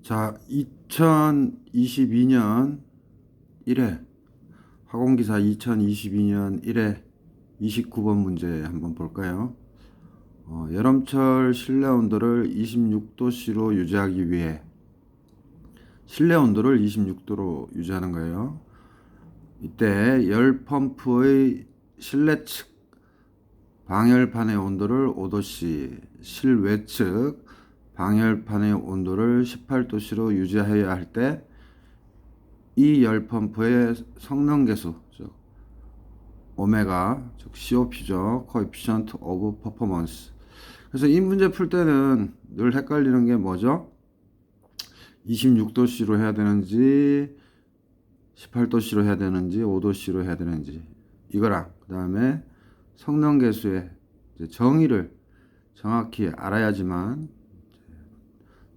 자, 2022년 1회 학원기사 2022년 1회 29번 문제 한번 볼까요? 여름철 실내 온도를 26도씨로 유지하기 위해 실내 온도를 26도로 유지하는 거예요. 이때 열 펌프의 실내 측 방열판의 온도를 5도씨, 실외 측 방열판의 온도를 18도씨로 유지해야 할 때 이 열 펌프의 성능 계수, 즉 오메가, 즉 COP죠. Coefficient of Performance. 그래서 이 문제 풀 때는 늘 헷갈리는 게 뭐죠? 26도씨로 해야 되는지 18도씨로 해야 되는지 5도씨로 해야 되는지 이거랑 그 다음에 성능 계수의 정의를 정확히 알아야지만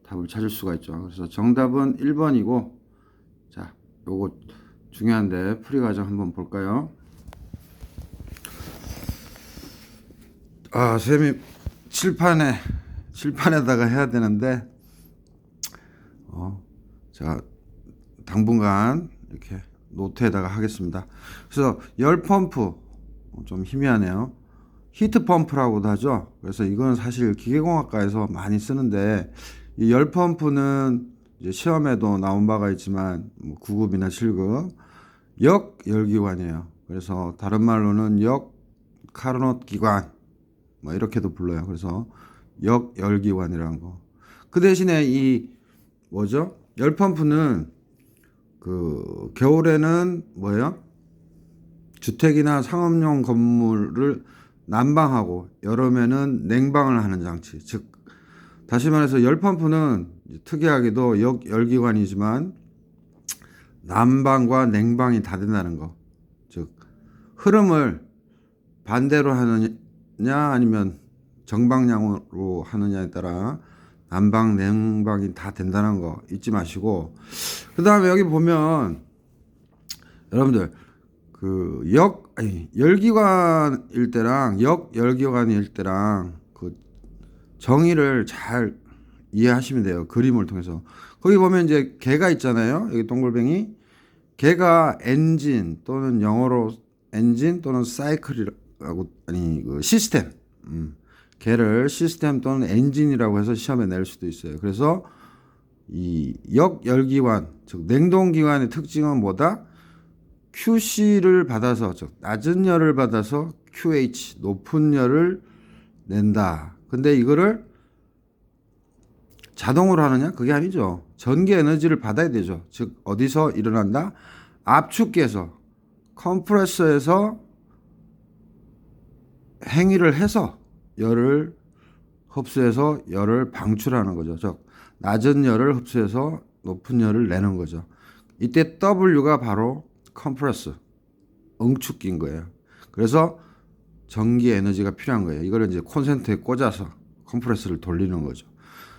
답을 찾을 수가 있죠. 그래서 정답은 1번이고, 자, 요거 중요한데 풀이 과정 한번 볼까요? 쌤이 칠판에다가 해야 되는데, 제가 당분간 이렇게 노트에다가 하겠습니다. 그래서 열 펌프, 좀 희미하네요. 히트 펌프라고도 하죠. 그래서 이건 사실 기계공학과에서 많이 쓰는데, 이 열 펌프는 이제 시험에도 나온 바가 있지만 9급이나 7급 역열기관이에요. 그래서 다른 말로는 역 카르노트 기관 뭐 이렇게도 불러요. 그래서 역열기관이라는 거. 그 대신에 이 뭐죠? 열 펌프는 그 겨울에는 뭐예요? 주택이나 상업용 건물을 난방하고 여름에는 냉방을 하는 장치. 즉 다시 말해서 열 펌프는 특이하게도 역열기관이지만 난방과 냉방이 다 된다는 거. 즉 흐름을 반대로 하느냐 아니면 정방향으로 하느냐에 따라 난방, 냉방이 다 된다는 거 잊지 마시고, 그 다음에 여기 보면 여러분들 그 열기관일 때랑 역열기관일 때랑 그 정의를 잘 이해하시면 돼요. 그림을 통해서. 거기 보면 이제 개가 있잖아요. 여기 동글뱅이. 개가 엔진 또는 영어로 엔진 또는 사이클이라고, 아니 그 시스템. 개를 시스템 또는 엔진이라고 해서 시험에 낼 수도 있어요. 그래서 이 역열기관, 즉 냉동기관의 특징은 뭐다? QC를 받아서, 즉 낮은 열을 받아서 QH, 높은 열을 낸다. 근데 이거를 자동으로 하느냐? 그게 아니죠. 전기 에너지를 받아야 되죠. 즉 어디서 일어난다? 압축기에서, 컴프레서에서 행위를 해서 열을 흡수해서 열을 방출하는 거죠. 즉 낮은 열을 흡수해서 높은 열을 내는 거죠. 이때 W가 바로 컴프레서, 응축기인 거예요. 그래서 전기 에너지가 필요한 거예요. 이걸 이제 콘센트에 꽂아서 컴프레서를 돌리는 거죠.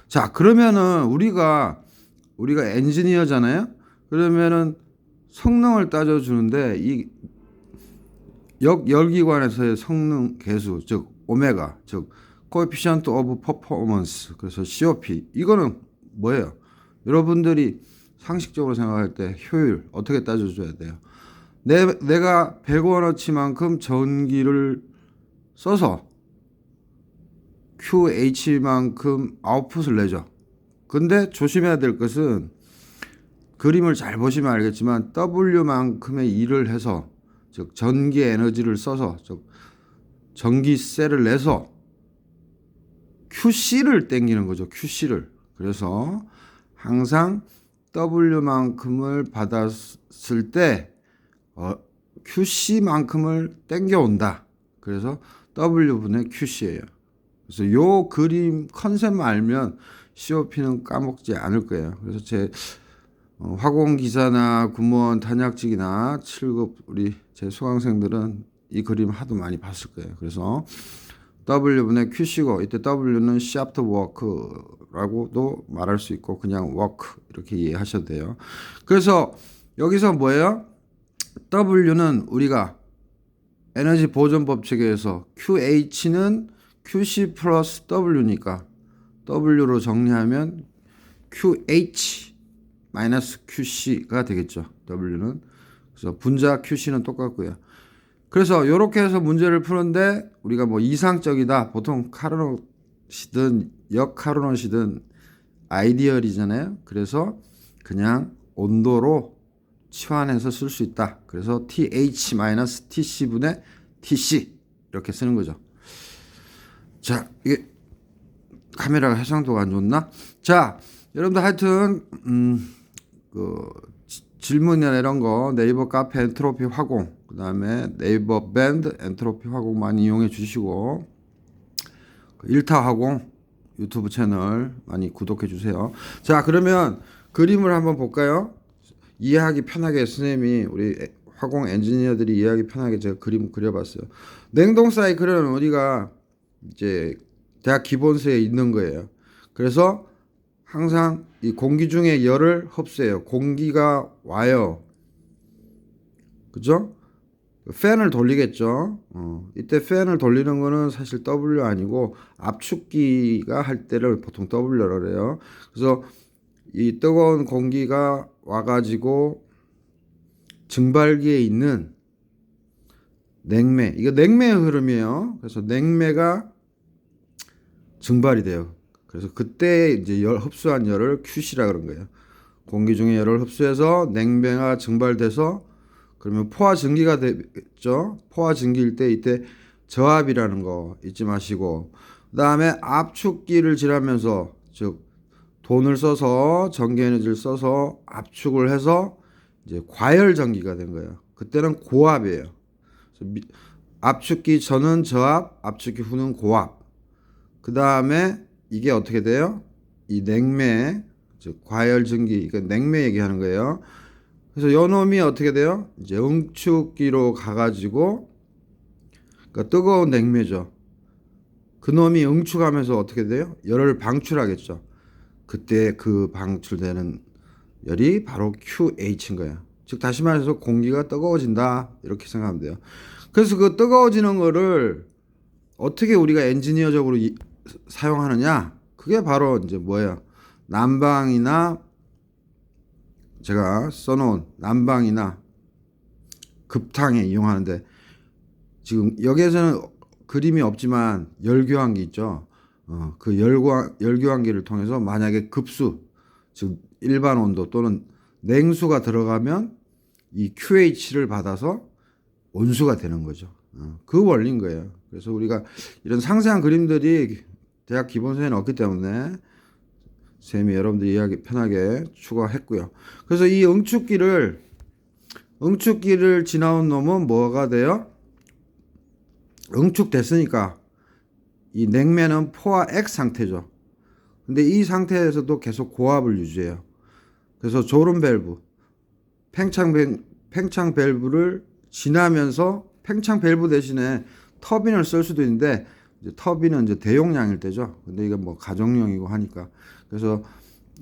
자, 그러면은 우리가 엔지니어잖아요. 그러면은 성능을 따져주는데 이 역열기관에서의 성능 계수, 즉 오메가, 즉 Coefficient of Performance, 그래서 COP, 이거는 뭐예요? 여러분들이 상식적으로 생각할 때 효율 어떻게 따져줘야 돼요? 내가 100원어치만큼 전기를 써서 QH만큼 아웃풋을 내죠. 근데 조심해야 될 것은 그림을 잘 보시면 알겠지만 W만큼의 일을 해서, 즉 전기 에너지를 써서, 즉 전기세를 내서 QC를 땡기는 거죠. QC를. 그래서 항상 W만큼을 받았을 때 QC만큼을 땡겨온다. 그래서 W분의 QC예요. 그래서 요 그림 컨셉만 알면 COP는 까먹지 않을 거예요. 그래서 제 학원기사나 군무원 단약직이나 7급 우리 제 수강생들은 이 그림 하도 많이 봤을 거예요. 그래서 W분의 QC고, 이때 W는 shaft work라고도 말할 수 있고 그냥 work 이렇게 이해하셔도 돼요. 그래서 여기서 뭐예요? W는 우리가 에너지 보존 법칙에서 QH는 QC 플러스 W니까 W로 정리하면 QH 마이너스 QC가 되겠죠. W는. 그래서 분자 QC는 똑같고요. 그래서 이렇게 해서 문제를 푸는데 우리가 뭐 이상적이다. 보통 카르노시든 역카르노시든 아이디얼이잖아요. 그래서 그냥 온도로 치환해서 쓸 수 있다. 그래서 TH-TC분의 TC 이렇게 쓰는 거죠. 자, 이게 카메라가 해상도가 안 좋나? 자, 여러분들 하여튼 질문이나 이런 거 네이버 카페 엔트로피 화공, 그 다음에 네이버 밴드 엔트로피 화공 많이 이용해 주시고, 일타 화공 유튜브 채널 많이 구독해 주세요. 자, 그러면 그림을 한번 볼까요? 이해하기 편하게 선생님이 우리 화공 엔지니어들이 이해하기 편하게 제가 그림 그려봤어요. 냉동 사이클은 우리가 이제 대학 기본서에 있는 거예요. 그래서 항상 이 공기 중에 열을 흡수해요. 공기가 와요. 그죠? 팬을 돌리겠죠. 이때 팬을 돌리는 거는 사실 W 아니고 압축기가 할 때를 보통 W라고 그래요. 그래서 이 뜨거운 공기가 와가지고 증발기에 있는 냉매, 이거 냉매의 흐름이에요. 그래서 냉매가 증발이 돼요. 그래서 그때 이제 흡수한 열을 QC라 그런 거예요. 공기 중에 열을 흡수해서 냉매가 증발돼서 그러면 포화 증기가 되겠죠. 포화 증기일 때 이때 저압이라는 거 잊지 마시고, 그다음에 압축기를 지나면서 즉 돈을 써서 전기 에너지를 써서 압축을 해서 이제 과열 전기가 된 거예요. 그때는 고압이에요. 압축기 전은 저압, 압축기 후는 고압. 그다음에 이게 어떻게 돼요? 이 냉매, 즉 과열 증기, 그러니까 냉매 얘기하는 거예요. 그래서 요 놈이 어떻게 돼요? 이제 응축기로 가가지고, 그러니까 뜨거운 냉매죠. 그 놈이 응축하면서 어떻게 돼요? 열을 방출하겠죠. 그때 그 방출되는 열이 바로 QH인 거예요. 즉 다시 말해서 공기가 뜨거워진다 이렇게 생각하면 돼요. 그래서 그 뜨거워지는 거를 어떻게 우리가 엔지니어적으로 사용하느냐? 그게 바로 이제 뭐예요? 난방이나 제가 써놓은 난방이나 급탕에 이용하는데, 지금 여기에서는 그림이 없지만 열교환기 있죠. 그 열교환기를 통해서 만약에 급수, 즉 일반 온도 또는 냉수가 들어가면 이 QH를 받아서 온수가 되는 거죠. 그 원리인 거예요. 그래서 우리가 이런 상세한 그림들이 대학 기본서에는 없기 때문에 쌤이 여러분들 이해하기 편하게 추가했고요. 그래서 이 응축기를 지나온 놈은 뭐가 돼요? 응축됐으니까 이 냉매는 포화 X 상태죠. 근데 이 상태에서도 계속 고압을 유지해요. 그래서 졸음 밸브, 팽창 밸브를 지나면서 팽창 밸브 대신에 터빈을 쓸 수도 있는데, 이제 터빈은 이제 대용량일 때죠. 근데 이건 뭐 가정용이고 하니까. 그래서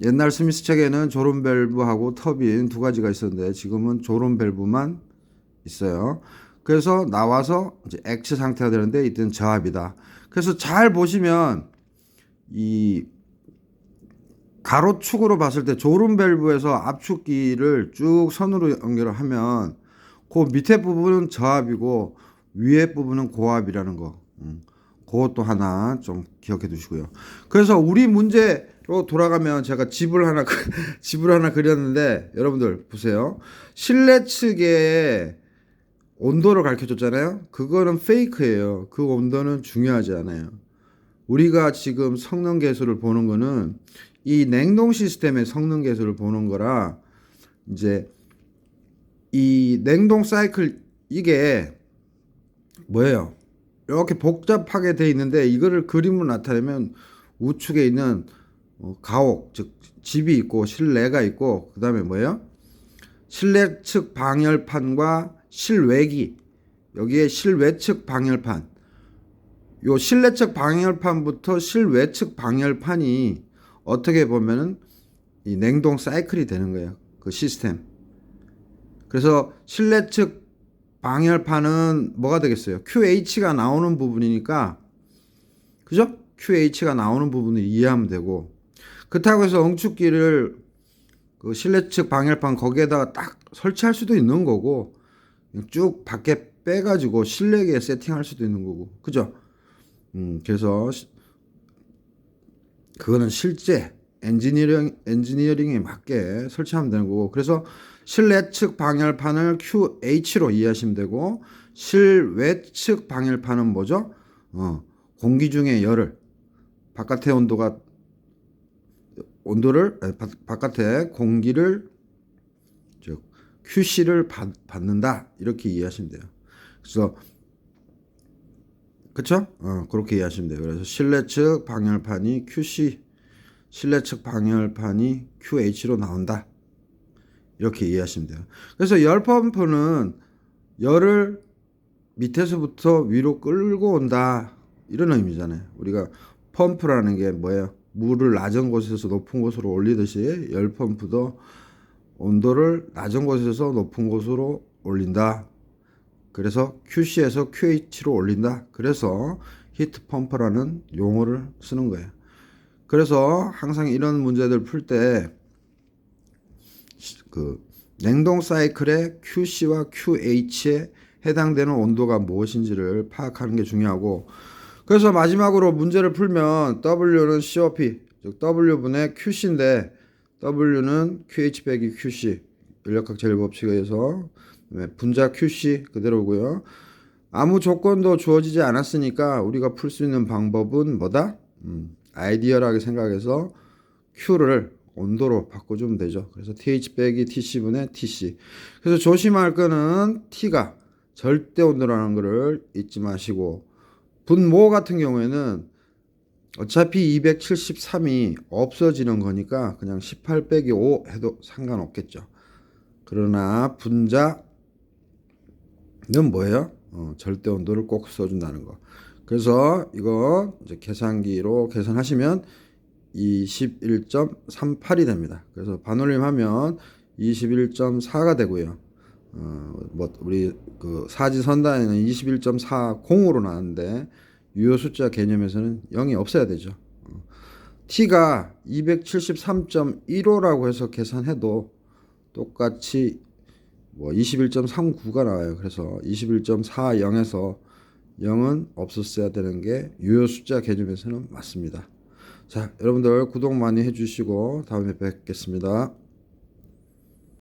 옛날 스미스 책에는 졸음 밸브하고 터빈 두 가지가 있었는데 지금은 졸음 밸브만 있어요. 그래서 나와서 이제 액체 상태가 되는데 이때는 저압이다. 그래서 잘 보시면 이 가로축으로 봤을 때 졸음 밸브에서 압축기를 쭉 선으로 연결을 하면 그 밑에 부분은 저압이고 위에 부분은 고압이라는 거. 그것도 하나 좀 기억해 두시고요. 그래서 우리 문제로 돌아가면 제가 집을 하나 그렸는데 여러분들 보세요. 실내 측에 온도를 가르쳐 줬잖아요. 그거는 페이크예요. 그 온도는 중요하지 않아요. 우리가 지금 성능 계수를 보는 거는 이 냉동 시스템의 성능 계수를 보는 거라, 이제 이 냉동 사이클 이게 뭐예요? 이렇게 복잡하게 돼 있는데 이거를 그림으로 나타내면 우측에 있는 가옥, 즉 집이 있고 실내가 있고, 그 다음에 뭐예요? 실내 측 방열판과 실외기, 여기에 실외 측 방열판, 요 실내 측 방열판부터 실외 측 방열판이 어떻게 보면은 이 냉동 사이클이 되는 거예요. 그 시스템. 그래서 실내 측 방열판은 뭐가 되겠어요? QH가 나오는 부분이니까, 그죠? QH가 나오는 부분을 이해하면 되고, 그렇다고 해서 응축기를 그 실내 측 방열판 거기에다가 딱 설치할 수도 있는 거고 쭉 밖에 빼가지고 실내기에 세팅할 수도 있는 거고, 그죠? 그래서 그거는 실제 엔지니어링에 맞게 설치하면 되는 거고, 그래서 실내 측 방열판을 QH로 이해하시면 되고, 실외 측 방열판은 뭐죠? 공기 중에 열을, 바깥의 바깥에 공기를, 즉 QC를 받는다, 이렇게 이해하시면 돼요. 그래서 그쵸? 그렇게 이해하시면 돼요. 그래서 실내 측 방열판이 QC, 실내 측 방열판이 QH로 나온다, 이렇게 이해하시면 돼요. 그래서 열 펌프는 열을 밑에서부터 위로 끌고 온다, 이런 의미잖아요. 우리가 펌프라는 게 뭐예요? 물을 낮은 곳에서 높은 곳으로 올리듯이 열 펌프도 온도를 낮은 곳에서 높은 곳으로 올린다. 그래서 QC에서 QH로 올린다. 그래서 히트 펌프라는 용어를 쓰는 거예요. 그래서 항상 이런 문제들 풀 때 그 냉동 사이클의 QC와 QH에 해당되는 온도가 무엇인지를 파악하는 게 중요하고, 그래서 마지막으로 문제를 풀면 W는 COP, 즉 W분의 QC인데 W는 QH 빼기 QC, 연력학 제일법칙에 의해서 분자 QC 그대로고요. 아무 조건도 주어지지 않았으니까 우리가 풀 수 있는 방법은 뭐다? 아이디어하게 생각해서 Q를 온도로 바꿔주면 되죠. 그래서 TH 빼기 TC분의 TC. 그래서 조심할 거는 T가 절대 온도라는 거를 잊지 마시고, 분모 같은 경우에는 어차피 273이 없어지는 거니까 그냥 18 빼기 5 해도 상관없겠죠. 그러나 분자는 뭐예요? 절대 온도를 꼭 써준다는 거. 그래서 이거 이제 계산기로 계산하시면 21.38이 됩니다. 그래서 반올림하면 21.4가 되고요. 뭐 우리 그 사지선단에는 21.40으로 나왔는데 유효 숫자 개념에서는 0이 없어야 되죠. T가 273.15라고 해서 계산해도 똑같이 뭐 21.39가 나와요. 그래서 21.40에서 0은 없었어야 되는 게 유효 숫자 개념에서는 맞습니다. 자, 여러분들 구독 많이 해주시고 다음에 뵙겠습니다.